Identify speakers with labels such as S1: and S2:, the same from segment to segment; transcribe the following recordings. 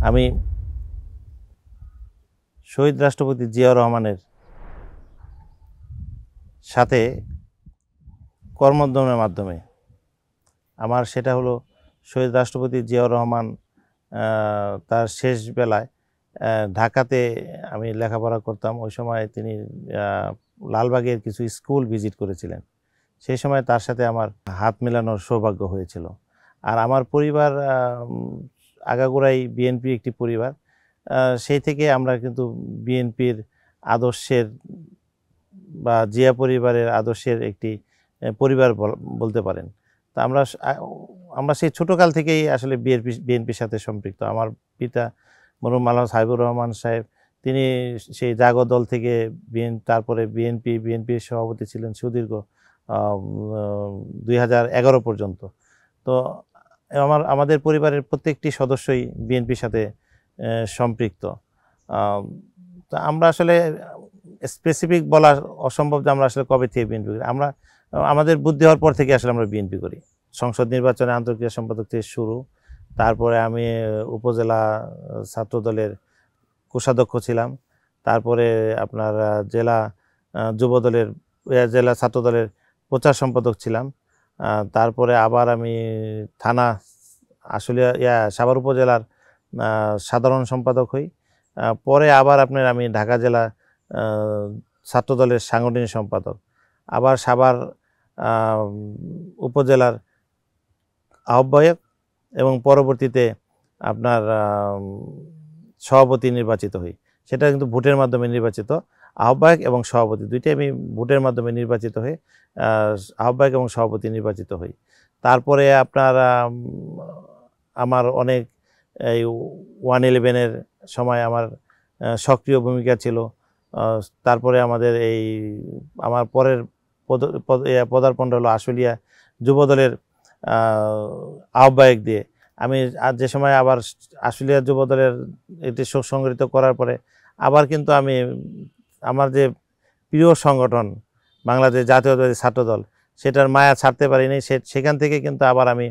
S1: আমি শহীদ রাষ্ট্রপতি জিয়াউর রহমানের সাথে কর্মোদ্যমের মাধ্যমে আমার সেটা হলো শহীদ রাষ্ট্রপতি জিয়াউর রহমান তার শেষ বেলায় ঢাকাতে আমি লেখাপড়া করতাম। ওই সময় তিনি লালবাগের কিছু স্কুল ভিজিট করেছিলেন। সেই সময় তার সাথে আমার হাত মেলানোর সৌভাগ্য হয়েছিল। আর আমার পরিবার আগাগোড়াই বিএনপি একটি পরিবার। সেই থেকে আমরা কিন্তু বিএনপির আদর্শের বা জিয়া পরিবারের আদর্শের একটি পরিবার বলতে পারেন। তা আমরা সেই ছোটোকাল থেকেই আসলে বিএনপির সাথে সম্পৃক্ত। আমার পিতা মরহুম মাওলানা সাহেবুর রহমান সাহেব, তিনি সেই জাগো দল থেকে তারপরে বিএনপির সভাপতি ছিলেন সুদীর্ঘ 2011 পর্যন্ত। তো আমাদের পরিবারের প্রত্যেকটি সদস্যই বিএনপির সাথে সম্পৃক্ত। তো আমরা আসলে স্পেসিফিক বলা অসম্ভব যে আমরা আসলে কবে থেকে বিএনপি করি। আমাদের বুদ্ধি হওয়ার পর থেকে আসলে আমরা বিএনপি করি। সংসদ নির্বাচনে আন্তর্ক্রিয়া সম্পাদক থেকে শুরু, তারপরে আমি উপজেলা ছাত্রদলের কোষাধ্যক্ষ ছিলাম, তারপরে আপনার জেলা যুবদলের জেলা ছাত্রদলের প্রচার সম্পাদক ছিলাম, তারপরে আবার আমি থানা আসলে সাভার উপজেলার সাধারণ সম্পাদক হই। পরে আবার আমি ঢাকা জেলা ছাত্রদলের সাংগঠনিক সম্পাদক, আবার সাভার উপজেলার আহ্বায়ক এবং পরবর্তীতে আপনার সভাপতি নির্বাচিত হই। সেটা কিন্তু ভোটের মাধ্যমে নির্বাচিত। আহ্বায়ক এবং সভাপতি দুইটাই আমি ভোটের মাধ্যমে নির্বাচিত হই, আহ্বায়ক এবং সভাপতি নির্বাচিত হই। তারপরে আমার অনেক এই 111-এর সময় আমার সক্রিয় ভূমিকা ছিল। তারপরে আমার পরের পদার্পণ হলো আশুলিয়া যুবদলের আহ্বায়ক দিয়ে। আমি যে সময় আবার আশুলিয়া যুবদলের এটি সংগঠিত করার পরে আবার কিন্তু আমি আমার যে প্রিয় সংগঠন বাংলাদেশ জাতীয়তাবাদী ছাত্রদল, সেটার মায়া ছাড়তে পারিনি। সেখান থেকে কিন্তু আবার আমি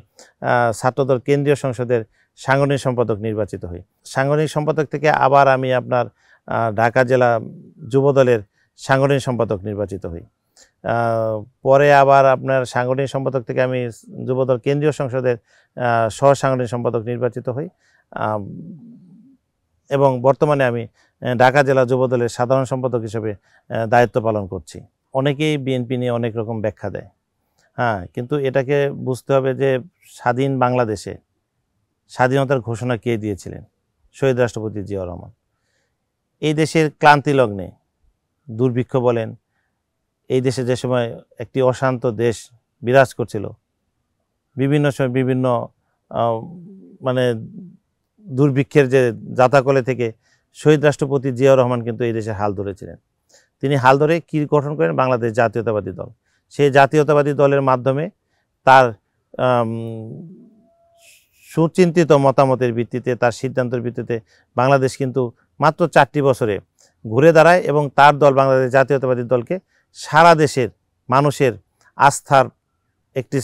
S1: ছাত্রদল কেন্দ্রীয় সংসদের সাংগঠনিক সম্পাদক নির্বাচিত হই। সাংগঠনিক সম্পাদক থেকে আবার আমি ঢাকা জেলা যুবদলের সাংগঠনিক সম্পাদক নির্বাচিত হই। পরে আবার সাংগঠনিক সম্পাদক থেকে আমি যুবদল কেন্দ্রীয় সংসদের সহ সাংগঠনিক সম্পাদক নির্বাচিত হই এবং বর্তমানে আমি ঢাকা জেলা যুবদলের সাধারণ সম্পাদক হিসেবে দায়িত্ব পালন করছি। অনেকেই বিএনপি নিয়ে অনেক রকম ব্যাখ্যা দেয়, কিন্তু এটাকে বুঝতে হবে যে স্বাধীন বাংলাদেশে স্বাধীনতার ঘোষণা কে দিয়েছিলেন? শহীদ রাষ্ট্রপতি জিয়াউর রহমান। এই দেশের ক্লান্তি লগ্নে দুর্ভিক্ষ বলেন, এই দেশে যে সময় একটি অশান্ত দেশ বিরাজ করছিল, বিভিন্ন সময় বিভিন্ন দুর্ভিক্ষের যে জাতাকলে থেকে শহীদ রাষ্ট্রপতি জিয়াউর রহমান কিন্তু এই দেশের হাল ধরেছিলেন। তিনি হাল ধরে কি গঠন করেন? বাংলাদেশ জাতীয়তাবাদী দল। সেই জাতীয়তাবাদী দলের মাধ্যমে তার সুচিন্তিত মতামতের ভিত্তিতে, তার সিদ্ধান্তের ভিত্তিতে বাংলাদেশ কিন্তু মাত্র 4টি বছরে ঘুরে দাঁড়ায় এবং তার দল বাংলাদেশ জাতীয়তাবাদী দলকে সারা দেশের মানুষের আস্থার একটি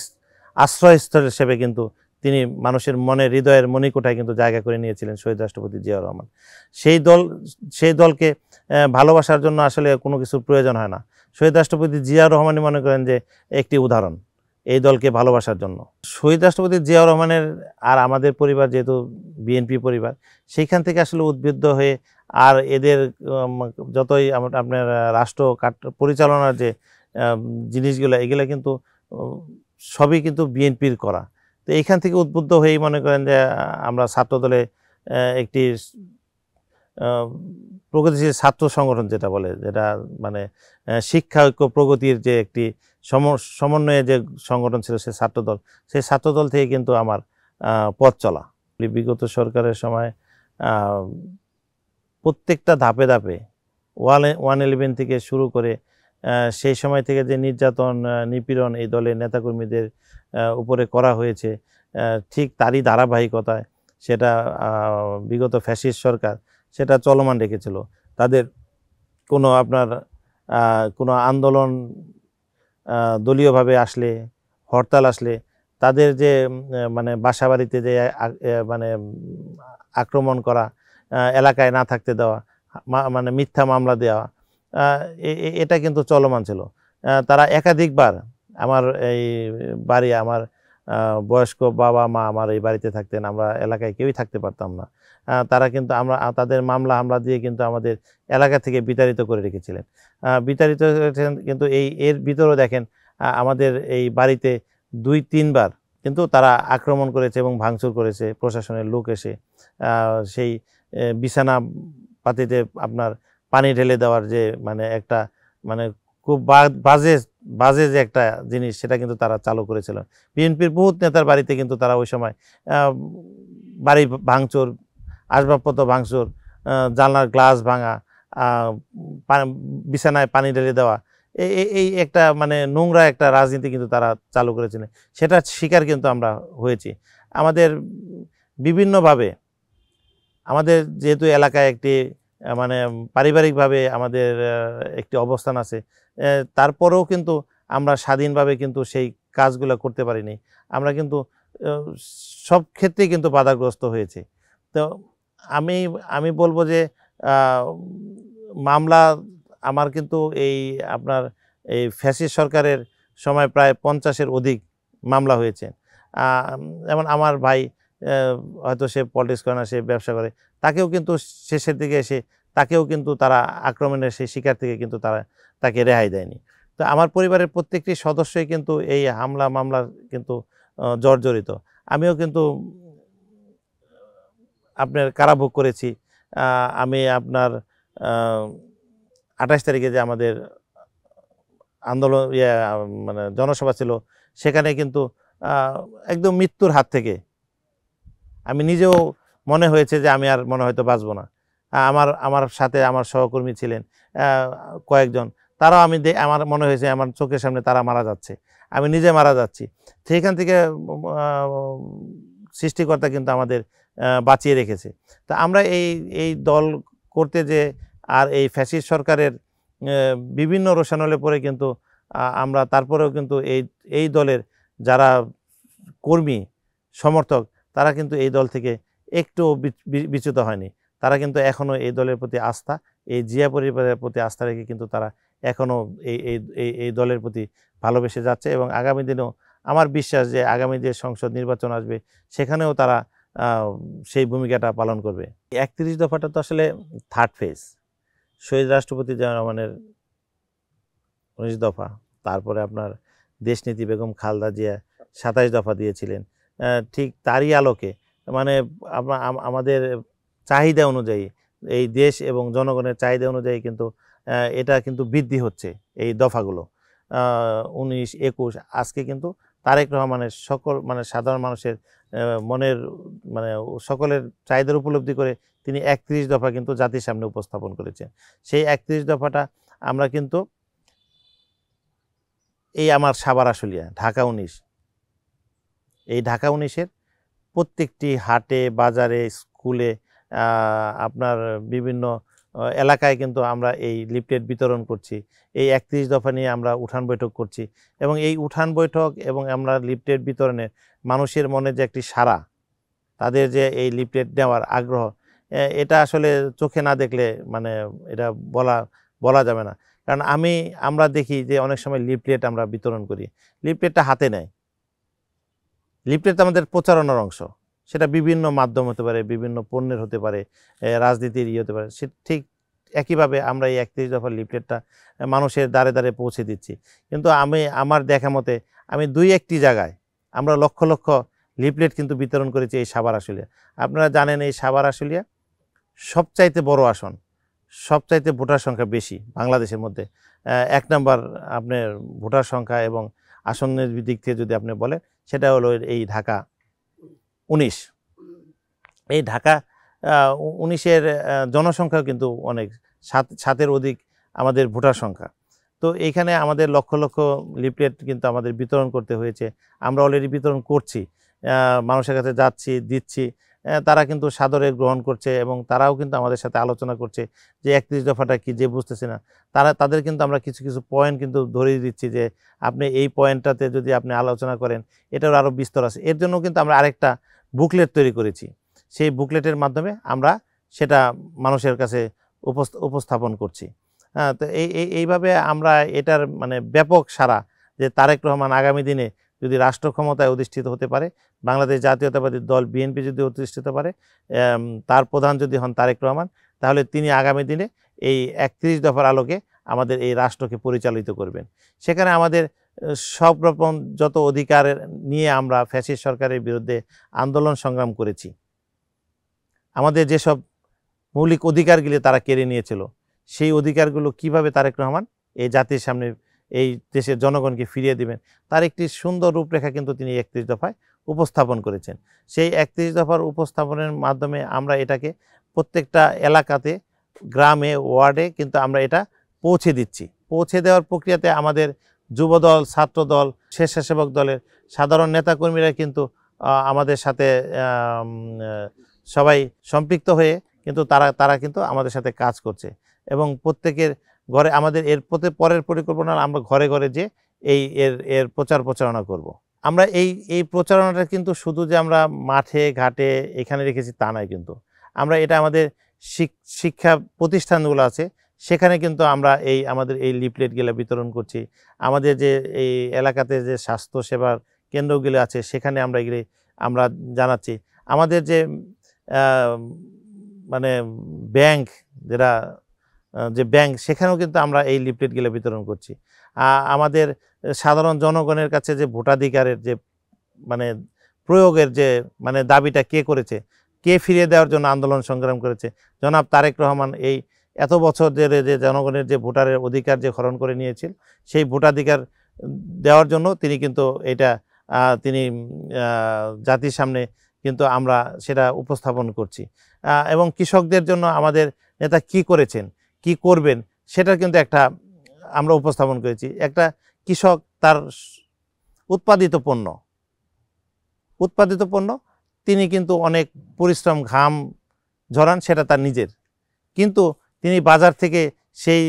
S1: আশ্রয়স্থল হিসেবে কিন্তু তিনি মানুষের মনে, হৃদয়ের মণিকোঠায় কিন্তু জায়গা করে নিয়েছিলেন শহীদ রাষ্ট্রপতি জিয়াউর রহমান। সেই দলকে ভালোবাসার জন্য আসলে কোনো কিছুর প্রয়োজন হয় না। শহীদ রাষ্ট্রপতি জিয়াউর রহমানই মনে করেন যে একটি উদাহরণ এই দলকে ভালোবাসার জন্য। শহীদ রাষ্ট্রপতি জিয়াউর রহমানের আর আমাদের পরিবার যেহেতু বিএনপি পরিবার, সেইখান থেকে আসলে উদ্বুদ্ধ হয়ে আর এদের যতই আপনার রাষ্ট্র পরিচালনার যে জিনিসগুলো, এগুলো কিন্তু সবই কিন্তু বিএনপির করা। তো এইখান থেকে উদ্বুদ্ধ হয়েই মনে করেন যে আমরা ছাত্রদলে একটি প্রগতিশীল ছাত্র সংগঠন যেটা বলে, যেটা শিক্ষা ঐক্য প্রগতির যে একটি সমন্বয়ে যে সংগঠন ছিল সেই ছাত্রদল থেকে কিন্তু আমার পথ চলা। বিগত সরকারের সময় প্রত্যেকটা ধাপে ধাপে 111 থেকে শুরু করে সেই সময় থেকে যে নির্যাতন নিপীড়ন এই দলের নেতাকর্মীদের উপরে করা হয়েছে, ঠিক তারই ধারাবাহিকতায় সেটা বিগত ফ্যাসিস্ট সরকার সেটা চলমান রেখেছিল। তাদের কোনো আন্দোলন দলীয়ভাবে আসলে, হরতাল আসলে তাদের যে বাসাবাড়িতে যে আক্রমণ করা, এলাকায় না থাকতে দেওয়া, মানে মিথ্যা মামলা দেওয়া, এটা কিন্তু চলমান ছিল। তারা একাধিকবার আমার এই বাড়ি, আমার বয়স্ক বাবা মা আমার এই বাড়িতে থাকতেন, আমরা এলাকায় কেউই থাকতে পারতাম না। তারা কিন্তু তাদের মামলা হামলা দিয়ে কিন্তু আমাদের এলাকা থেকে বিতাড়িত করে রেখেছিলেন। বিতাড়িত করেছেন, কিন্তু এর ভিতরেও দেখেন আমাদের এই বাড়িতে 2-3 বার কিন্তু তারা আক্রমণ করেছে এবং ভাঙচুর করেছে প্রশাসনের লোক এসে। সেই বিছানা পাতিতে আপনার পানি ঢেলে দেওয়ার যে মানে একটা মানে খুব বাজে বাজে যে একটা জিনিস, সেটা কিন্তু তারা চালু করেছিল। বিএনপির বহুত নেতার বাড়িতে কিন্তু তারা ওই সময় বাড়ি ভাঙচুর, আসবাবপত্র ভাঙচুর, জানলার গ্লাস ভাঙা, বিছানায় পানি ঢেলে দেওয়া, এই একটা মানে নোংরা একটা রাজনীতি কিন্তু তারা চালু করেছিলেন। সেটা শিকার কিন্তু আমরা হয়েছি। আমাদের বিভিন্নভাবে, আমাদের যেহেতু এলাকায় একটি মানে পারিবারিকভাবে আমাদের একটি অবস্থান আছে, তারপরেও কিন্তু আমরা স্বাধীনভাবে কিন্তু সেই কাজগুলো করতে পারিনি। আমরা কিন্তু সব ক্ষেত্রেই কিন্তু বাধাগ্রস্ত হয়েছে। তো আমি বলবো যে মামলা আমার কিন্তু এই আপনার এই ফ্যাসিস্ট সরকারের সময় প্রায় 50-এর অধিক মামলা হয়েছে। যেমন আমার ভাই হয়তো সে পলিটিক্স করে না, সে ব্যবসা করে, তাকেও কিন্তু শেষের দিকে এসে তাকেও কিন্তু তারা আক্রমণের সেই শিকার থেকে কিন্তু তাকে রেহাই দেয়নি। তো আমার পরিবারের প্রত্যেকটি সদস্যই কিন্তু এই হামলা মামলার কিন্তু জর্জরিত। আমিও কিন্তু আপনার কারাভোগ করেছি। আমি আপনার 28 তারিখে যে আমাদের আন্দোলন মানে জনসভা ছিল, সেখানে কিন্তু একদম মৃত্যুর হাত থেকে আমি নিজেও মনে হয়েছে যে আমি আর মনে হয়তো বাঁচব না। আমার সাথে আমার সহকর্মী ছিলেন কয়েকজন, তারাও আমার মনে হয়েছে আমার চোখের সামনে তারা মারা যাচ্ছে, আমি নিজে মারা যাচ্ছি। সেইখান থেকে সৃষ্টিকর্তা কিন্তু আমাদের বাঁচিয়ে রেখেছে। তো আমরা এই দল করতে যে আর এই ফ্যাসিস্ট সরকারের বিভিন্ন রোষানলে পরে কিন্তু আমরা তারপরেও কিন্তু এই দলের যারা কর্মী সমর্থক, তারা কিন্তু এই দল থেকে একটু বিচ্যুত হয়নি। তারা কিন্তু এখনও এই দলের প্রতি আস্থা, এই জিয়া পরিবারের প্রতি আস্থা রেখে কিন্তু তারা এখনও এই দলের প্রতি ভালোবেসে যাচ্ছে। এবং আগামী দিনেও আমার বিশ্বাস যে আগামী যে সংসদ নির্বাচন আসবে, সেখানেও তারা সেই ভূমিকাটা পালন করবে। 31 দফাটা তো আসলে থার্ড ফেজ। শহীদ রাষ্ট্রপতি জিয়া রহমানের 19 দফা, তারপরে আপনার দেশনীতি বেগম খালেদা জিয়া 27 দফা দিয়েছিলেন। ঠিক তারই আলোকে মানে আমাদের চাহিদা অনুযায়ী, এই দেশ এবং জনগণের চাহিদা অনুযায়ী কিন্তু এটা কিন্তু বৃদ্ধি হচ্ছে এই দফাগুলো। 19, 21, আজকে কিন্তু তারেক রহমানের সকল মানে সাধারণ মানুষের মনের মানে সকলের চাহিদার উপলব্ধি করে তিনি 31 দফা কিন্তু জাতির সামনে উপস্থাপন করেছেন। সেই 31 দফাটা আমরা কিন্তু এই আমার সাভার আশুলিয়া ঢাকা 19, এই ঢাকা 19-এর প্রত্যেকটি হাটে, বাজারে, স্কুলে, আপনার বিভিন্ন এলাকায় কিন্তু আমরা এই লিফলেট বিতরণ করছি। এই 31 দফা নিয়ে আমরা উঠান বৈঠক করছি, এবং এই উঠান বৈঠক এবং আমরা লিফলেট বিতরণে মানুষের মনে যে একটি সাড়া, তাদের যে এই লিফলেট নেওয়ার আগ্রহ, এটা আসলে চোখে না দেখলে মানে এটা বলা যাবে না। কারণ আমরা দেখি যে অনেক সময় লিফলেট আমরা বিতরণ করি, লিফলেটটা হাতে নেয়। লিফলেট আমাদের প্রচারণার অংশ, সেটা বিভিন্ন মাধ্যম হতে পারে, বিভিন্ন পণ্যের হতে পারে, রাজনীতির হতে পারে। সে ঠিক একইভাবে আমরা এই 31 দফার লিফলেটটা মানুষের দ্বারে দ্বারে পৌঁছে দিচ্ছি। কিন্তু আমার দেখা মতে আমি 2-1টি জায়গায় আমরা লক্ষ লক্ষ লিফলেট কিন্তু বিতরণ করেছি এই সাভার আশুলিয়া। আপনারা জানেন এই সাভার আশুলিয়া সবচাইতে বড় আসন, সবচাইতে ভোটার সংখ্যা বেশি বাংলাদেশের মধ্যে। 1 নম্বর আপনার ভোটার সংখ্যা এবং আসনের দিক থেকে যদি আপনি বলেন, সেটা হলো এই ঢাকা 19। এই ঢাকা 19-এর জনসংখ্যা কিন্তু অনেক, 7-এর অধিক আমাদের ভোটার সংখ্যা। তো এইখানে আমাদের লক্ষ লক্ষ লিফলেট কিন্তু আমাদের বিতরণ করতে হয়েছে। আমরা অলরেডি বিতরণ করছি, মানুষের কাছে যাচ্ছি, দিচ্ছি। তারা কিন্তু সাদরে গ্রহণ করছে, এবং তারাও কিন্তু আমাদের সাথে আলোচনা করছে যে 31 দফাটা কি, যে বুঝতেছে না তাদের কিন্তু আমরা কিছু কিছু পয়েন্ট কিন্তু ধরিয়ে দিচ্ছি যে আপনি এই পয়েন্টটাতে যদি আপনি আলোচনা করেন, এটার আরও বিস্তর আছে। এর জন্য কিন্তু আমরা আরেকটা বুকলেট তৈরি করেছি। সেই বুকলেটের মাধ্যমে আমরা সেটা মানুষের কাছে উপস্থাপন করছি। তো এইভাবে আমরা এটার মানে ব্যাপক সাড়া, যে তারেক রহমান আগামী দিনে যদি রাষ্ট্র ক্ষমতায় অধিষ্ঠিত হতে পারে, বাংলাদেশ জাতীয়তাবাদী দল বিএনপি যদি অধিষ্ঠিত পারে, তার প্রধান যদি হন তারেক রহমান, তাহলে তিনি আগামী দিনে এই 31 দফার আলোকে আমাদের এই রাষ্ট্রকে পরিচালিত করবেন। সেখানে আমাদের সব রকম যত অধিকার নিয়ে আমরা ফ্যাসিস্ট সরকারের বিরুদ্ধে আন্দোলন সংগ্রাম করেছি, আমাদের যেসব মৌলিক অধিকারগুলি তারা কেড়ে নিয়েছিল, সেই অধিকারগুলো কিভাবে তারেক রহমান এই জাতির সামনে এই দেশের জনগণকে ফিরিয়ে দিবেন, তার একটি সুন্দর রূপরেখা কিন্তু তিনি 31 দফায় উপস্থাপন করেছেন। সেই 31 দফার উপস্থাপনের মাধ্যমে আমরা এটাকে প্রত্যেকটা এলাকাতে, গ্রামে, ওয়ার্ডে কিন্তু আমরা এটা পৌঁছে দিচ্ছি। পৌঁছে দেওয়ার প্রক্রিয়াতে আমাদের যুবদল, ছাত্রদল, স্বেচ্ছাসেবক দলের সাধারণ নেতাকর্মীরা কিন্তু আমাদের সাথে সবাই সম্পৃক্ত হয়ে কিন্তু তারা কিন্তু আমাদের সাথে কাজ করছে। এবং প্রত্যেকের ঘরে আমাদের পরের পরিকল্পনা, আমরা ঘরে ঘরে যে এর প্রচারণা করব। আমরা এই প্রচারণাটা কিন্তু শুধু যে আমরা মাঠে ঘাটে এখানে রেখেছি তা নয়, কিন্তু আমরা এটা আমাদের শিক্ষা প্রতিষ্ঠানগুলো আছে সেখানে কিন্তু আমরা আমাদের এই লিফলেটগুলো বিতরণ করছি। আমাদের যে এই এলাকাতে যে স্বাস্থ্য সেবার কেন্দ্রগুলো আছে সেখানে আমরা জানাচ্ছি। আমাদের যে মানে ব্যাংক, যে ব্যাংক, সেখানেও কিন্তু আমরা এই লিফলেটগুলো বিতরণ করছি। আমাদের সাধারণ জনগণের কাছে যে ভোটাধিকারের যে মানে প্রয়োগের যে মানে দাবিটা কে করেছে, কে ফিরিয়ে দেওয়ার জন্য আন্দোলন সংগ্রাম করেছে, জনাব তারেক রহমান এই এত বছর ধরে যে জনগণের যে ভোটারের অধিকার যে হরণ করে নিয়েছিল, সেই ভোটাধিকার দেওয়ার জন্য তিনি কিন্তু তিনি জাতির সামনে কিন্তু আমরা সেটা উপস্থাপন করছি। এবং কৃষকদের জন্য আমাদের নেতা কি করেছেন, কি করবেন, সেটা কিন্তু আমরা উপস্থাপন করেছি। একটা কৃষক তার উৎপাদিত পণ্য তিনি কিন্তু অনেক পরিশ্রম, ঘাম ঝরান, সেটা তার নিজের, কিন্তু তিনি বাজার থেকে সেই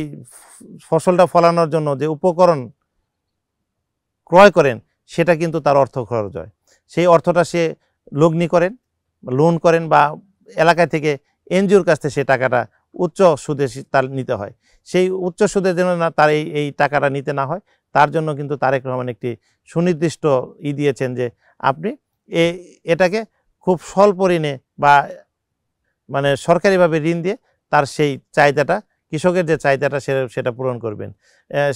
S1: ফসলটা ফলানোর জন্য যে উপকরণ ক্রয় করেন, সেটা কিন্তু তার অর্থ খরচ হয়। সেই অর্থটা সে লোন করেন বা এলাকায় থেকে এনজিওর কাছ থেকে সে টাকাটা উচ্চ সুদে তার নিতে হয়। সেই উচ্চ সুদের জন্য না তার এই টাকাটা নিতে না হয়, তার জন্য কিন্তু তারেক রহমান একটি সুনির্দিষ্ট দিয়েছেন যে আপনি এটাকে খুব স্বল্প ঋণে বা মানে সরকারিভাবে ঋণ দিয়ে তার সেই চাহিদাটা, কৃষকের যে চাহিদাটা সেটা পূরণ করবেন।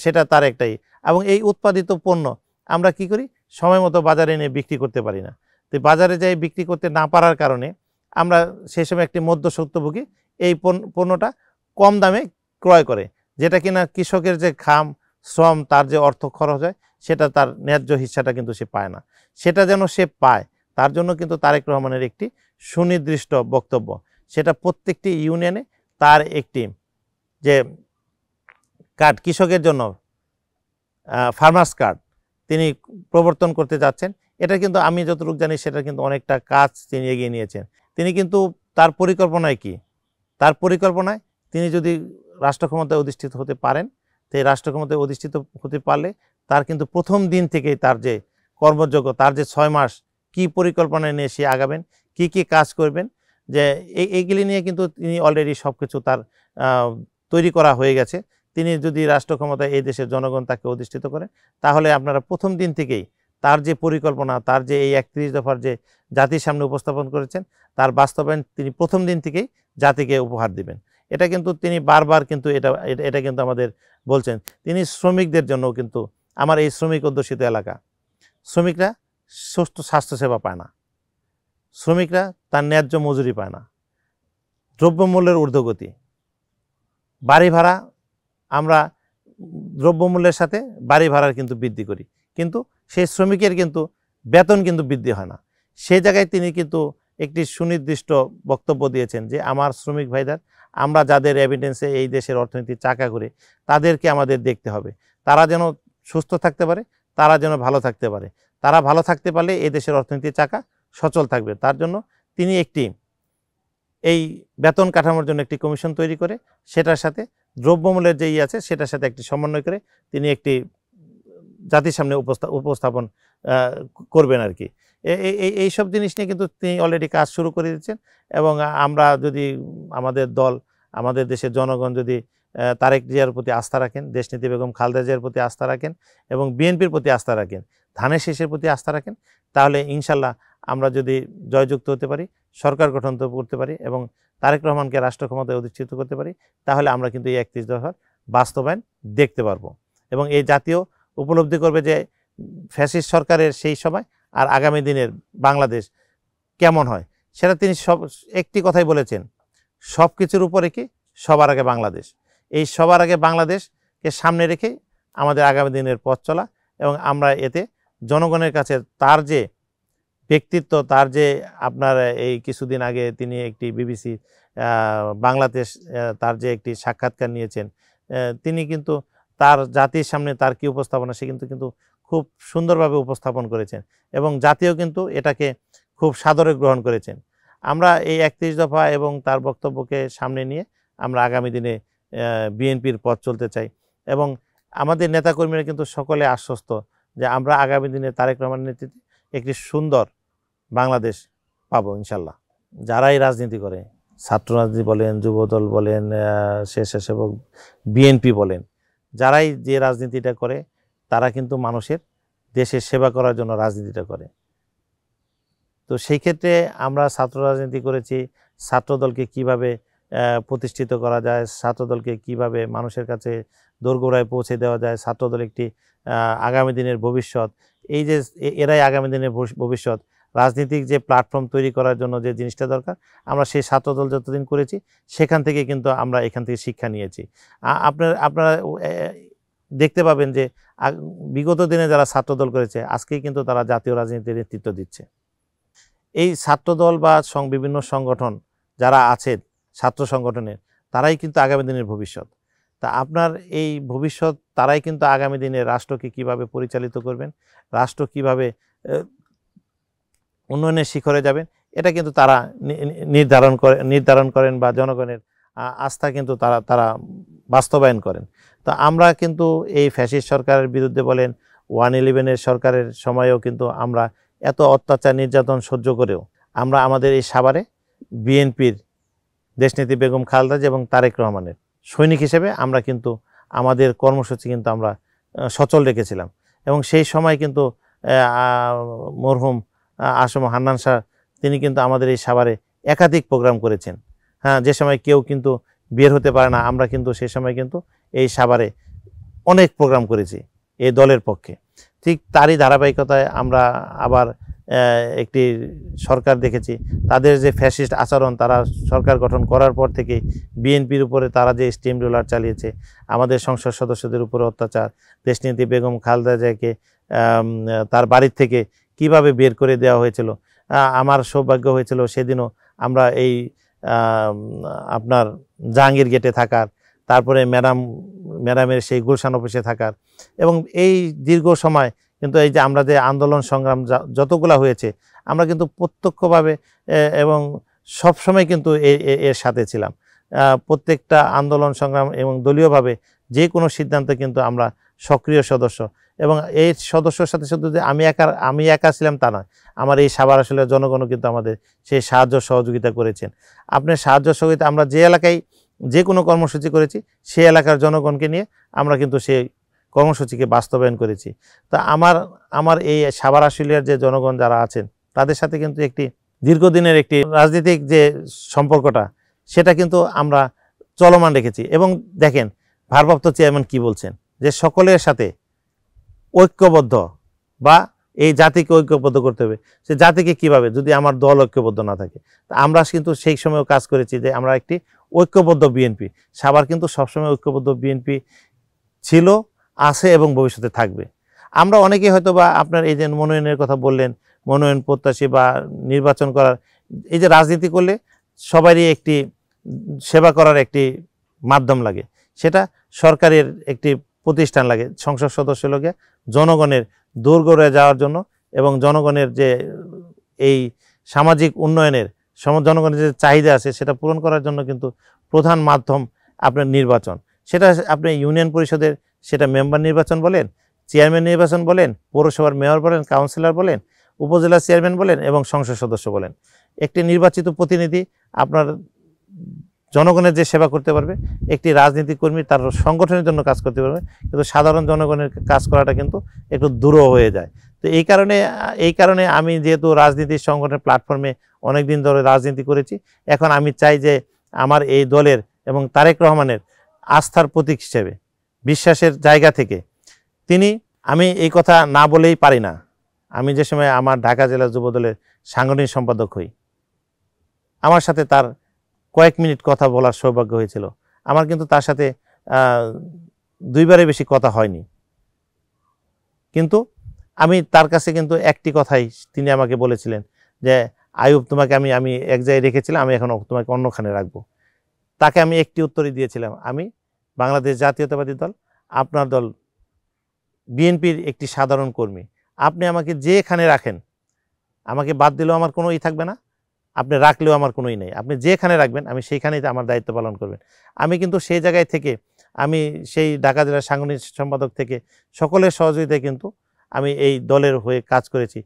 S1: সেটা তার একটাই। এবং এই উৎপাদিত পণ্য আমরা কি করি, সময় মতো বাজারে এনে বিক্রি করতে পারি না। তো বাজারে যাই বিক্রি করতে না পারার কারণে আমরা সেই সময় একটি মধ্যস্বত্বভোগী এই পণ্যটা কম দামে ক্রয় করে, যেটা কিনা কৃষকের যে ঘাম শ্রম, তার যে অর্থ খরচ হয়, সেটা তার ন্যায্য হিস্সাটা কিন্তু সে পায় না। সেটা যেন সে পায়, তার জন্য কিন্তু তারেক রহমানের একটি সুনির্দিষ্ট বক্তব্য, সেটা প্রত্যেকটি ইউনিয়নে তার একটি যে কার্ড, কৃষকের জন্য ফার্মার্স কার্ড তিনি প্রবর্তন করতে যাচ্ছেন। এটা কিন্তু আমি যতটুকু জানি সেটা কিন্তু অনেকটা কাজ তিনি এগিয়ে নিয়েছেন। তিনি কিন্তু তার পরিকল্পনায় কি, তার পরিকল্পনায় তিনি যদি রাষ্ট্র ক্ষমতায় অধিষ্ঠিত হতে পারেন, তো এই রাষ্ট্র ক্ষমতায় অধিষ্ঠিত হতে পারলে তার কিন্তু প্রথম দিন থেকেই তার যে কর্মযোগ্য, তার যে 6 মাস কি পরিকল্পনায় নিয়ে সে আগাবেন, কি কাজ করবেন, যে এইগুলি নিয়ে কিন্তু তিনি অলরেডি সব কিছু তার তৈরি করা হয়ে গেছে। তিনি যদি রাষ্ট্র ক্ষমতায় এই দেশের জনগণ তাকে অধিষ্ঠিত করেন, তাহলে আপনারা প্রথম দিন থেকেই তার যে পরিকল্পনা, তার যে এই 31 দফার যে জাতির সামনে উপস্থাপন করেছেন, তার বাস্তবায়ন তিনি প্রথম দিন থেকেই জাতিকে উপহার দিবেন। এটা কিন্তু তিনি বারবার কিন্তু এটা কিন্তু আমাদের বলছেন। তিনি শ্রমিকদের জন্য কিন্তু, আমার এই শ্রমিক অধ্যুষিত এলাকা, শ্রমিকরা সুস্থ স্বাস্থ্যসেবা পায় না, শ্রমিকরা তার ন্যায্য মজুরি পায় না, দ্রব্যমূল্যের ঊর্ধ্বগতি, বাড়ি ভাড়া, আমরা দ্রব্যমূল্যের সাথে বাড়ি ভাড়ার কিন্তু বৃদ্ধি করি, কিন্তু সেই শ্রমিকের কিন্তু বেতন কিন্তু বৃদ্ধি হয় না। সেই জায়গায় তিনি কিন্তু একটি সুনির্দিষ্ট বক্তব্য দিয়েছেন যে আমার শ্রমিক ভাইদের, আমরা যাদের এভিডেন্সে এই দেশের অর্থনীতি চাকা করে, তাদেরকে আমাদের দেখতে হবে, তারা যেন সুস্থ থাকতে পারে, তারা যেন ভালো থাকতে পারে। তারা ভালো থাকতে পারলে এই দেশের অর্থনীতির চাকা সচল থাকবে। তার জন্য তিনি এই বেতন কাঠামোর জন্য একটি কমিশন তৈরি করে, সেটার সাথে দ্রব্যমূল্যের যে আছে সেটার সাথে একটি সমন্বয় করে তিনি একটি জাতির সামনে উপস্থাপন করবেন আর কি। এইসব জিনিস নিয়ে কিন্তু তিনি অলরেডি কাজ শুরু করে দিচ্ছেন। এবং আমরা যদি আমাদের দল, আমাদের দেশের জনগণ যদি তারেক জিয়ার প্রতি আস্থা রাখেন, দেশনেত্রী বেগম খালেদা জিয়ার প্রতি আস্থা রাখেন এবং বিএনপির প্রতি আস্থা রাখেন, ধানের শীষের প্রতি আস্থা রাখেন, তাহলে ইনশাল্লাহ আমরা যদি জয়যুক্ত হতে পারি, সরকার গঠন করতে পারি এবং তারেক রহমানকে রাষ্ট্র ক্ষমতায় অধিষ্ঠিত করতে পারি, তাহলে আমরা কিন্তু এই 31 দফার বাস্তবায়ন দেখতে পারবো। এবং এই জাতীয় উপলব্ধি করবে যে ফ্যাসিস্ট সরকারের সেই সময় আর আগামী দিনের বাংলাদেশ কেমন হয়। সেটা তিনি একটি কথাই বলেছেন, সব কিছুর উপরে কি সবার আগে বাংলাদেশ। এই সবার আগে বাংলাদেশকে সামনে রেখে আমাদের আগামী দিনের পথ চলা, এবং আমরা এতে জনগণের কাছে তার যে ব্যক্তিত্ব, তার যে আপনার এই কিছুদিন আগে তিনি একটি বিবিসি বাংলাদেশ তার যে একটি সাক্ষাৎকার নিয়েছেন, তিনি কিন্তু তার জাতির সামনে তার কি উপস্থাপনা সে কিন্তু খুব সুন্দরভাবে উপস্থাপন করেছেন এবং জাতিও কিন্তু এটাকে খুব সাদরে গ্রহণ করেছেন। আমরা এই 31 দফা এবং তার বক্তব্যকে সামনে নিয়ে আমরা আগামী দিনে বিএনপির পথ চলতে চাই এবং আমাদের নেতাকর্মীরা কিন্তু সকলে আশ্বস্ত যে আমরা আগামী দিনে তারেক রহমানের নেতৃত্বে একটি সুন্দর বাংলাদেশ পাবো ইনশাল্লাহ। যারাই রাজনীতি করে, ছাত্র রাজনীতি বলেন, যুবদল বলেন, স্বেচ্ছাসেবক বিএনপি বলেন, যারাই যে রাজনীতিটা করে তারা কিন্তু মানুষের দেশের সেবা করার জন্য রাজনীতিটা করে। তো সেই ক্ষেত্রে আমরা ছাত্র রাজনীতি করেছি, ছাত্রদলকে কিভাবে প্রতিষ্ঠিত করা যায়, ছাত্রদলকে কিভাবে মানুষের কাছে দোরগোড়ায় পৌঁছে দেওয়া যায়, ছাত্রদল একটি আগামী দিনের ভবিষ্যৎ, এই যে এরাই আগামী দিনের ভবিষ্যৎ, রাজনীতিক যে প্ল্যাটফর্ম তৈরি করার জন্য যে জিনিসটা দরকার আমরা সেই ছাত্রদল যতদিন করেছি সেখান থেকে কিন্তু আমরা এখান থেকে শিক্ষা নিয়েছি। আপনারা দেখতে পাবেন যে বিগত দিনে যারা ছাত্রদল করেছে আজকেই কিন্তু তারা জাতীয় রাজনীতির নেতৃত্ব দিচ্ছে। এই ছাত্রদল বা বিভিন্ন সংগঠন যারা আছে ছাত্র সংগঠনের, তারাই কিন্তু আগামী দিনের ভবিষ্যৎ। তা আপনার এই ভবিষ্যৎ তারাই কিন্তু আগামী দিনে রাষ্ট্রকে কিভাবে পরিচালিত করবেন, রাষ্ট্র কিভাবে উন্নয়নের শিখরে যাবেন, এটা কিন্তু তারা নির্ধারণ করেন বা জনগণের আস্থা কিন্তু তারা বাস্তবায়ন করেন। তো আমরা কিন্তু এই ফ্যাসিস্ট সরকারের বিরুদ্ধে বলেন, 111 সরকারের সময়েও কিন্তু আমরা এত অত্যাচার নির্যাতন সহ্য করেও আমরা আমাদের এই সাভারে বিএনপির দেশনেত্রী বেগম খালেদা জিয়া এবং তারেক রহমানের সৈনিক হিসেবে আমরা কিন্তু আমাদের কর্মসূচি কিন্তু আমরা সচল রেখেছিলাম। এবং সেই সময় কিন্তু মরহুম আসম হান্নান শাহ তিনি কিন্তু আমাদের এই সাভারে একাধিক প্রোগ্রাম করেছেন। হ্যাঁ, যে সময় কেউ কিন্তু বের হতে পারে না, আমরা কিন্তু সেই সময় কিন্তু এই সাভারে অনেক প্রোগ্রাম করেছি এই দলের পক্ষে। ঠিক তারই ধারাবাহিকতায় আমরা আবার একটি সরকার দেখেছি, তাদের যে ফ্যাসিস্ট আচরণ, তারা সরকার গঠন করার পর থেকে বিএনপির উপরে তারা যে স্টিম রোলার চালিয়েছে, আমাদের সংসদ সদস্যদের উপরে অত্যাচার, দেশনেত্রী বেগম খালেদা জিয়াকে তার বাড়ির থেকে কিভাবে বের করে দেওয়া হয়েছিল। আমার সৌভাগ্য হয়েছিল সেদিনও আমরা এই আপনার জাহাঙ্গীর গেটে থাকার, তারপরে ম্যাডামের সেই গুলশান অফিসে থাকার, এবং এই দীর্ঘ সময় কিন্তু এই যে আমরা যে আন্দোলন সংগ্রাম যতগুলা হয়েছে আমরা কিন্তু প্রত্যক্ষভাবে এবং সবসময় কিন্তু এর সাথে ছিলাম। প্রত্যেকটা আন্দোলন সংগ্রাম এবং দলীয়ভাবে যে কোনো সিদ্ধান্তে কিন্তু আমরা সক্রিয় সদস্য। এবং এই সদস্যর সাথে শুধু যে আমি একা ছিলাম তা নয়, আমার এই সাভার আসলে জনগণও কিন্তু আমাদের সেই সাহায্য সহযোগিতা করেছেন। আপনার সাহায্য সহযোগিতা আমরা যে এলাকায় যে কোনো কর্মসূচি করেছি সেই এলাকার জনগণকে নিয়ে আমরা কিন্তু সেই কর্মসূচিকে বাস্তবায়ন করেছি। তা আমার এই সাভার আশুলিয়ার যে জনগণ যারা আছেন তাদের সাথে কিন্তু একটি দীর্ঘদিনের একটি রাজনৈতিক যে সম্পর্কটা সেটা কিন্তু আমরা চলমান রেখেছি। এবং দেখেন ভারপ্রাপ্ত চেয়ারম্যান কি বলছেন, যে সকলের সাথে ঐক্যবদ্ধ বা এই জাতিকে ঐক্যবদ্ধ করতে হবে। সে জাতিকে কিভাবে, যদি আমার দল ঐক্যবদ্ধ না থাকে। তা আমরা কিন্তু সেই সময়ও কাজ করেছি যে আমরা একটি ঐক্যবদ্ধ বিএনপি, সাভার কিন্তু সবসময় ঐক্যবদ্ধ বিএনপি ছিল, আছে এবং ভবিষ্যতে থাকবে। আমরা অনেকেই হয়তো বা আপনার এই যে মনোনয়নের কথা বললেন, মনোনয়ন প্রত্যাশী বা নির্বাচন করার, এই যে রাজনীতি করলে সবারই একটি সেবা করার একটি মাধ্যম লাগে, সেটা সরকারের একটি প্রতিষ্ঠান লাগে, সংসদ সদস্য লোকে জনগণের দোরগোড়ায় যাওয়ার জন্য এবং জনগণের যে এই সামাজিক উন্নয়নের জনগণের যে চাহিদা আছে সেটা পূরণ করার জন্য কিন্তু প্রধান মাধ্যম আপনার নির্বাচন। সেটা আপনি ইউনিয়ন পরিষদের সেটা মেম্বার নির্বাচন বলেন, চেয়ারম্যান নির্বাচন বলেন, পৌরসভার মেয়র বলেন, কাউন্সিলর বলেন, উপজেলা চেয়ারম্যান বলেন এবং সংসদ সদস্য বলেন, একটি নির্বাচিত প্রতিনিধি আপনার জনগণের যে সেবা করতে পারবে, একটি রাজনীতি কর্মী তার সংগঠনের জন্য কাজ করতে পারবে, কিন্তু সাধারণ জনগণের কাজ করাটা কিন্তু একটু দূরও হয়ে যায়। তো এই কারণে আমি যেহেতু রাজনীতির সংগঠনের প্ল্যাটফর্মে অনেক দিন ধরে রাজনীতি করেছি, এখন আমি চাই যে আমার এই দলের এবং তারেক রহমানের আস্থার প্রতীক হিসেবে, বিশ্বাসের জায়গা থেকে আমি এই কথা না বলেই পারি না। আমি যে সময় আমার ঢাকা জেলা যুব দলের সাংগঠনিক সম্পাদক হই, আমার সাথে তার কয়েক মিনিট কথা বলার সৌভাগ্য হয়েছিল। আমার কিন্তু তার সাথে 2বারের বেশি কথা হয়নি, কিন্তু আমি তার কাছে কিন্তু একটি কথাই তিনি আমাকে বলেছিলেন যে আইয়ুব, তোমাকে আমি এক জায়গায় রেখেছিলাম, আমি এখন তোমাকে অন্যখানে রাখবো। তাকে আমি একটি উত্তরই দিয়েছিলাম, আমি বাংলাদেশ জাতীয়তাবাদী দল, আপনার দল বিএনপির একটি সাধারণ কর্মী। আপনি আমাকে যেখানে রাখেন, আমাকে বাদ দিলেও আমার কোনো থাকবে না, আপনি রাখলেও আমার কোনোই নেই। আপনি যেখানে রাখবেন আমি সেইখানেই আমার দায়িত্ব পালন করবেন। আমি কিন্তু সেই জায়গায় থেকে, আমি সেই ঢাকা জেলার সাংগঠনিক সম্পাদক থেকে সকলের সহযোগিতায় কিন্তু আমি এই দলের হয়ে কাজ করেছি।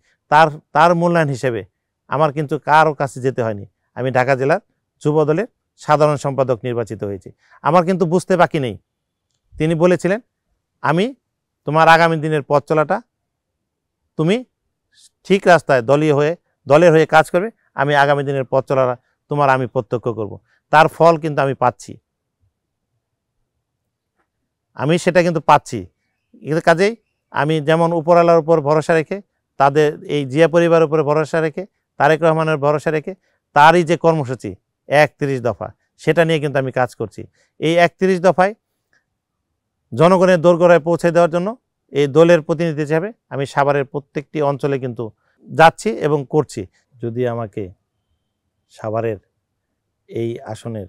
S1: তার মূল্যায়ন হিসেবে আমার কিন্তু কারো কাছে যেতে হয়নি। আমি ঢাকা জেলার যুব দলের সাধারণ সম্পাদক নির্বাচিত হয়েছি। আমার কিন্তু বুঝতে বাকি নেই, তিনি বলেছিলেন আমি তোমার আগামী দিনের পথ চলাটা তুমি ঠিক রাস্তায় দলের হয়ে কাজ করবে, আমি আগামী দিনের পথ চলাটা আমি প্রত্যক্ষ করব। তার ফল কিন্তু আমি পাচ্ছি, আমি সেটা কিন্তু পাচ্ছি। এর কাজেই আমি যেমন উপরওয়ালার উপর ভরসা রেখে, তাদের এই জিয়া পরিবারের উপরে ভরসা রেখে, তারেক রহমানের ভরসা রেখে, তারই যে কর্মসূচি 31 দফা, সেটা নিয়ে কিন্তু আমি কাজ করছি। এই 31 দফায় জনগণের দোরগোড়ায় পৌঁছে দেওয়ার জন্য এই দলের প্রতিনিধি হিসেবে আমি সাভারের প্রত্যেকটি অঞ্চলে কিন্তু যাচ্ছি এবং করছি। যদি আমাকে সাভারের এই আসনের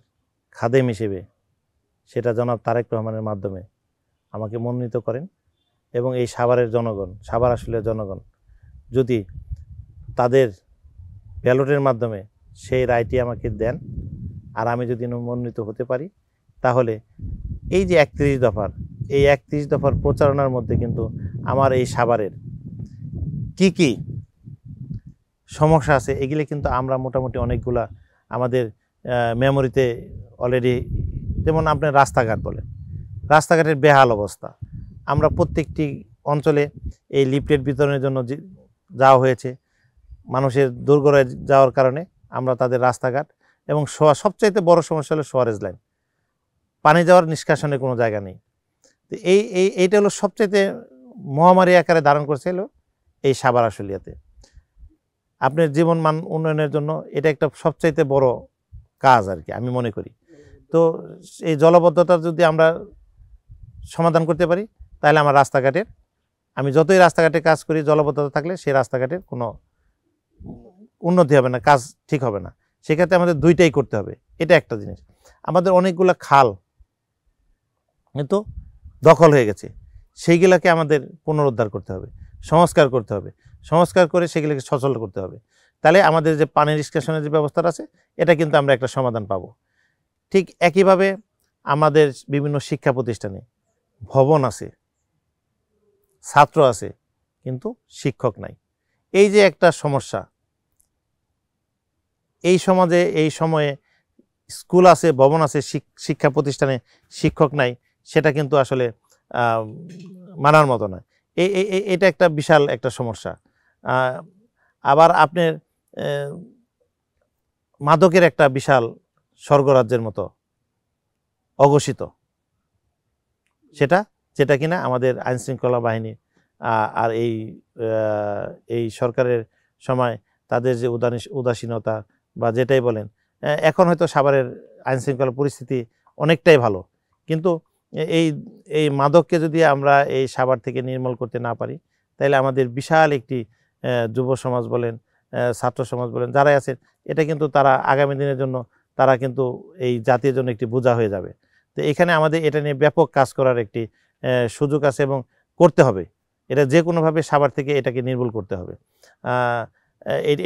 S1: খাদেম হিসেবে, সেটা জনাব তারেক রহমানের মাধ্যমে আমাকে মনোনীত করেন এবং এই সাভারের জনগণ, সাভার আসলের জনগণ যদি তাদের ব্যালটের মাধ্যমে সেই রায়টি আমাকে দেন, আর আমি যদি মনোনীত হতে পারি, তাহলে এই যে 31 দফার প্রচারণার মধ্যে কিন্তু আমার এই সাভারের কি সমস্যা আছে, এগুলি কিন্তু আমরা মোটামুটি অনেকগুলা আমাদের মেমোরিতে অলরেডি, যেমন আপনার রাস্তাঘাট বলেন, রাস্তাঘাটের বেহাল অবস্থা, আমরা প্রত্যেকটি অঞ্চলে এই লিফলেট বিতরণের জন্য যাওয়া হয়েছে। মানুষের দোরগোড়ায় যাওয়ার কারণে আমরা তাদের রাস্তাঘাট এবং সবচাইতে বড় সমস্যা হলো সোয়ারেজ লাইন, পানি যাওয়ার নিষ্কাশনের কোনো জায়গা নেই। তো এইটা হলো সবচাইতে মহামারী আকারে ধারণ করছে হলো এই সাভার আশুলিয়াতে। আপনার জীবন মান উন্নয়নের জন্য এটা একটা সবচাইতে বড় কাজ আর কি, আমি মনে করি। তো এই জলবদ্ধতা যদি আমরা সমাধান করতে পারি, তাহলে আমার রাস্তাঘাটের, আমি যতই রাস্তাঘাটে কাজ করি, জলবদ্ধতা থাকলে সেই রাস্তাঘাটের কোনো উন্নতি হবে না, কাজ ঠিক হবে না। সেক্ষেত্রে আমাদের দুইটাই করতে হবে। এটা একটা জিনিস। আমাদের অনেকগুলো খাল কিন্তু দখল হয়ে গেছে, সেইগুলোকে আমাদের পুনরুদ্ধার করতে হবে, সংস্কার করতে হবে, সংস্কার করে সেগুলোকে সচল করতে হবে। তাহলে আমাদের যে পানি নিষ্কাশনের যে ব্যবস্থাটা আছে, এটা কিন্তু আমরা একটা সমাধান পাব। ঠিক একইভাবে আমাদের বিভিন্ন শিক্ষা প্রতিষ্ঠানে ভবন আছে, ছাত্র আছে, কিন্তু শিক্ষক নাই। এই যে একটা সমস্যা, এই সমাজে এই সময়ে স্কুল আছে, ভবন আছে, শিক্ষা প্রতিষ্ঠানে শিক্ষক নাই, সেটা কিন্তু আসলে মানার মতো নয়। এটা একটা বিশাল একটা সমস্যা। আবার আপনার মাদকের একটা বিশাল স্বর্গরাজ্যের মতো অঘোষিত, যেটা কিনা আমাদের আইনশৃঙ্খলা বাহিনী আর এই সরকারের সময় তাদের যে উদাসীনতা বা যেটাই বলেন, এখন হয়তো সাভারের আইনশৃঙ্খলা পরিস্থিতি অনেকটাই ভালো, কিন্তু এই মাদককে যদি আমরা এই সাভার থেকে নির্মূল করতে না পারি, তাহলে আমাদের বিশাল একটি যুব সমাজ বলেন, ছাত্র সমাজ বলেন, যারাই আছেন, এটা কিন্তু তারা আগামী দিনের জন্য তারা কিন্তু এই জাতির জন্য একটি বোঝা হয়ে যাবে। তো এখানে আমাদের এটা নিয়ে ব্যাপক কাজ করার একটি সুযোগ আছে এবং করতে হবে। এটা যে কোনোভাবে সাভার থেকে এটাকে নির্মূল করতে হবে।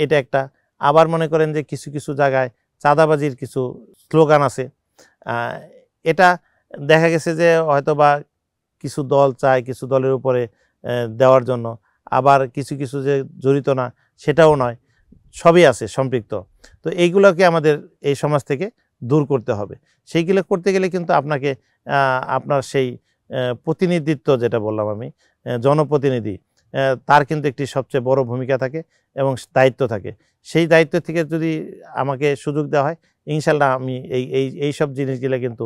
S1: এটা একটা। আবার মনে করেন যে কিছু কিছু জায়গায় চাঁদাবাজির কিছু স্লোগান আছে, এটা দেখা গেছে যে হয়তো বা কিছু দল চায় কিছু দলের উপরে দেওয়ার জন্য, আবার কিছু কিছু যে জড়িত না সেটাও নয়, সবই আছে সম্পৃক্ত। তো এইগুলোকে আমাদের এই সমাজ থেকে দূর করতে হবে। সেইগুলো করতে গেলে কিন্তু আপনাকে আপনার সেই প্রতিনিধিত্ব যেটা বললাম আমি, জনপ্রতিনিধি, তার কিন্তু একটি সবচেয়ে বড় ভূমিকা থাকে এবং দায়িত্ব থাকে। সেই দায়িত্ব থেকে যদি আমাকে সুযোগ দেওয়া হয়, ইনশাল্লাহ আমি এই সব জিনিসগুলো কিন্তু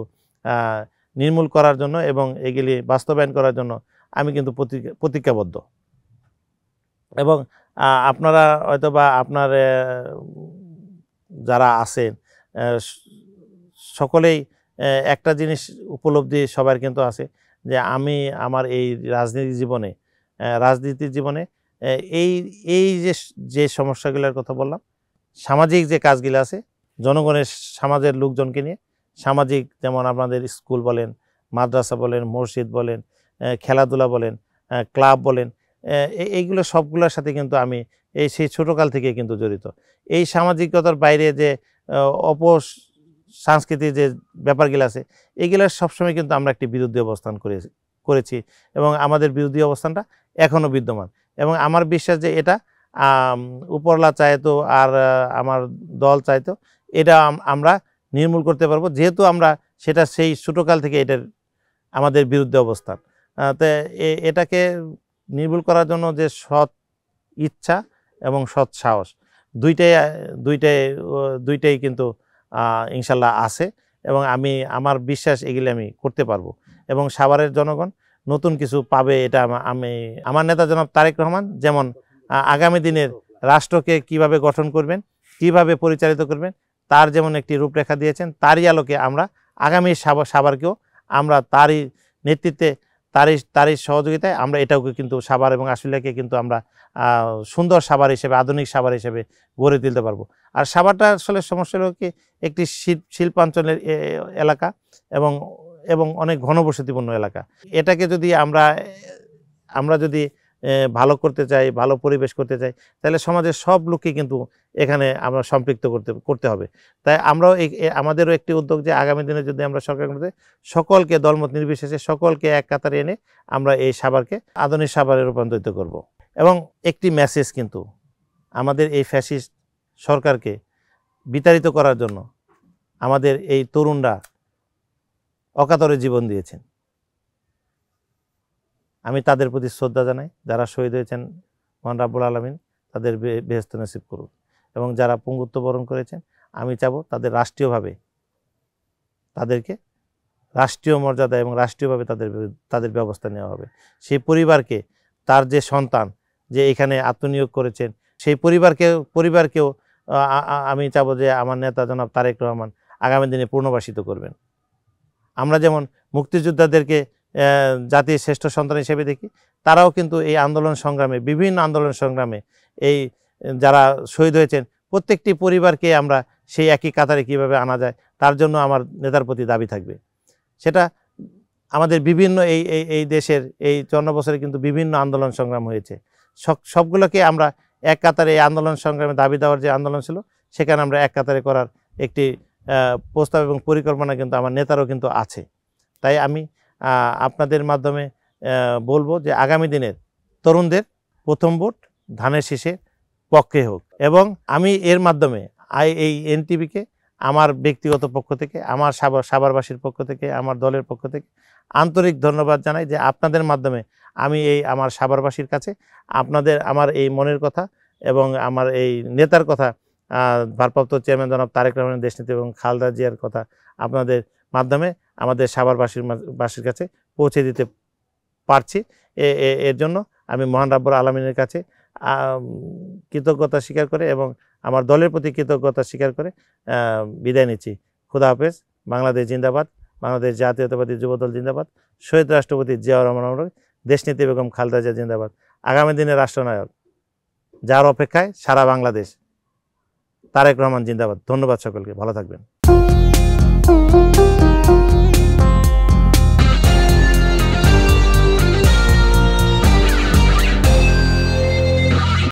S1: নির্মূল করার জন্য এবং এগুলি বাস্তবায়ন করার জন্য আমি কিন্তু প্রতিজ্ঞাবদ্ধ। এবং আপনারা হয়তোবা আপনার যারা আছেন সকলেই একটা জিনিস উপলব্ধি সবার কিন্তু আছে, যে আমি আমার এই রাজনীতির জীবনে এই যে সমস্যাগুলোর কথা বললাম, সামাজিক যে কাজগুলো আছে, জনগণের সমাজের লোকজনকে নিয়ে সামাজিক, যেমন আপনাদের স্কুল বলেন, মাদ্রাসা বলেন, মসজিদ বলেন, খেলাধুলা বলেন, ক্লাব বলেন, এইগুলো সবগুলোর সাথে কিন্তু আমি সেই ছোটোকাল থেকে কিন্তু জড়িত। এই সামাজিকতার বাইরে যে সাংস্কৃতিক যে ব্যাপারগুলো আছে, এইগুলোর সবসময় কিন্তু আমরা একটি বিরোধী অবস্থান করেছি এবং আমাদের বিরোধী অবস্থানটা এখনও বিদ্যমান। এবং আমার বিশ্বাস যে এটা উপরলা চাইতো আর আমার দল চাইতো, এটা আমরা নির্মূল করতে পারবো, যেহেতু আমরা সেটা সেই ছোটোকাল থেকে এটার আমাদের বিরুদ্ধে অবস্থান। তো এটাকে নির্মূল করার জন্য যে সৎ ইচ্ছা এবং সৎ সাহস দুইটাই কিন্তু ইনশাল্লাহ আছে এবং আমার বিশ্বাস এগুলি আমি করতে পারবো এবং সাভারের জনগণ নতুন কিছু পাবে। এটা আমার নেতা জনাব তারেক রহমান যেমন আগামী দিনের রাষ্ট্রকে কিভাবে গঠন করবেন, কিভাবে পরিচালিত করবেন, তার যেমন একটি রূপরেখা দিয়েছেন, তারই আলোকে আমরা আগামী সাভারকেও আমরা তারই নেতৃত্বে, তারই সহযোগিতায় আমরা এটাকে কিন্তু সাভার এবং আশুলিয়াকে কিন্তু আমরা সুন্দর সাভার হিসেবে, আধুনিক সাভার হিসেবে গড়ে তুলতে পারবো। আর সাভারটা আসলে সমস্যা হলো কি, একটি শিল্পাঞ্চলের এলাকা এবং অনেক ঘনবসতিপূর্ণ এলাকা। এটাকে যদি আমরা যদি ভালো করতে চাই, ভালো পরিবেশ করতে চাই, তাহলে সমাজের সব লোককে কিন্তু এখানে আমরা সম্পৃক্ত করতে হবে। তাই আমরাও আমাদেরও একটি উদ্যোগ যে আগামী দিনে যদি আমরা সরকার মধ্যে সকলকে, দলমত নির্বিশেষে সকলকে এক কাতারে এনে আমরা এই সাভারকে আধুনিক সাভারে রূপান্তরিত করব। এবং একটি মেসেজ কিন্তু আমাদের এই ফ্যাসিস্ট সরকারকে বিতাড়িত করার জন্য আমাদের এই তরুণরা অকাতরে জীবন দিয়েছেন। আমি তাদের প্রতি শ্রদ্ধা জানাই। যারা শহীদ হয়েছেন, মহান রাব্বুল আলামিন তাদের বেহেশত নসিব করুন। এবং যারা পঙ্গুত্ব বরণ করেছেন, আমি চাবো রাষ্ট্রীয়ভাবে তাদেরকে রাষ্ট্রীয় মর্যাদা এবং রাষ্ট্রীয়ভাবে তাদের ব্যবস্থা নেওয়া হবে। সেই পরিবারকে, তার যে সন্তান যে এখানে আত্মনিয়োগ করেছেন, সেই পরিবারকেও আমি চাবো যে আমার নেতা জনাব তারেক রহমান আগামী দিনে পুনর্বাসিত করবেন। আমরা যেমন মুক্তিযোদ্ধাদেরকে জাতির শ্রেষ্ঠ সন্তান হিসেবে দেখি, তারাও কিন্তু এই বিভিন্ন আন্দোলন সংগ্রামে এই যারা শহীদ হয়েছেন, প্রত্যেকটি পরিবারকে আমরা সেই একই কাতারে কীভাবে আনা যায়, তার জন্য আমার নেতার প্রতি দাবি থাকবে। সেটা আমাদের বিভিন্ন এই দেশের এই 54 বছরে কিন্তু বিভিন্ন আন্দোলন সংগ্রাম হয়েছে, সবগুলোকে আমরা এক কাতারে এই আন্দোলন সংগ্রামে দাবি দেওয়ার যে আন্দোলন ছিল, সেখানে আমরা এক কাতারে করার একটি প্রস্তাব এবং পরিকল্পনা কিন্তু আমার নেতারও কিন্তু আছে। তাই আমি আপনাদের মাধ্যমে বলবো যে আগামী দিনের তরুণদের প্রথম ভোট ধানের শীষের পক্ষে হোক। এবং আমি এর মাধ্যমে এই এনটিভিকে আমার ব্যক্তিগত পক্ষ থেকে, আমার সাভারবাসীর পক্ষ থেকে, আমার দলের পক্ষ থেকে আন্তরিক ধন্যবাদ জানাই যে আপনাদের মাধ্যমে আমি আমার সাভারবাসীর কাছে আমার এই মনের কথা এবং আমার এই নেতার কথা, ভারপ্রাপ্ত চেয়ারম্যান জনাব তারেক রহমানের দেশনীতি এবং খালেদা জিয়ার কথা আপনাদের মাধ্যমে আমাদের সাভারবাসীর কাছে পৌঁছে দিতে পারছি। এর জন্য আমি মহান রাব্বুল আলামিনের কাছে কৃতজ্ঞতা স্বীকার করে এবং আমার দলের প্রতি কৃতজ্ঞতা স্বীকার করে বিদায় নিচ্ছি। খুদা হাফেজ। বাংলাদেশ জিন্দাবাদ। বাংলাদেশ জাতীয়তাবাদী যুবদল জিন্দাবাদ। শহীদ রাষ্ট্রপতি জিয়াউর রহমান, দেশনীতি বেগম খালেদা জিয়া জিন্দাবাদ। আগামী দিনের রাষ্ট্রনায়ক যার অপেক্ষায় সারা বাংলাদেশ, তারেক রহমান জিন্দাবাদ। ধন্যবাদ সকলকে, ভালো থাকবেন।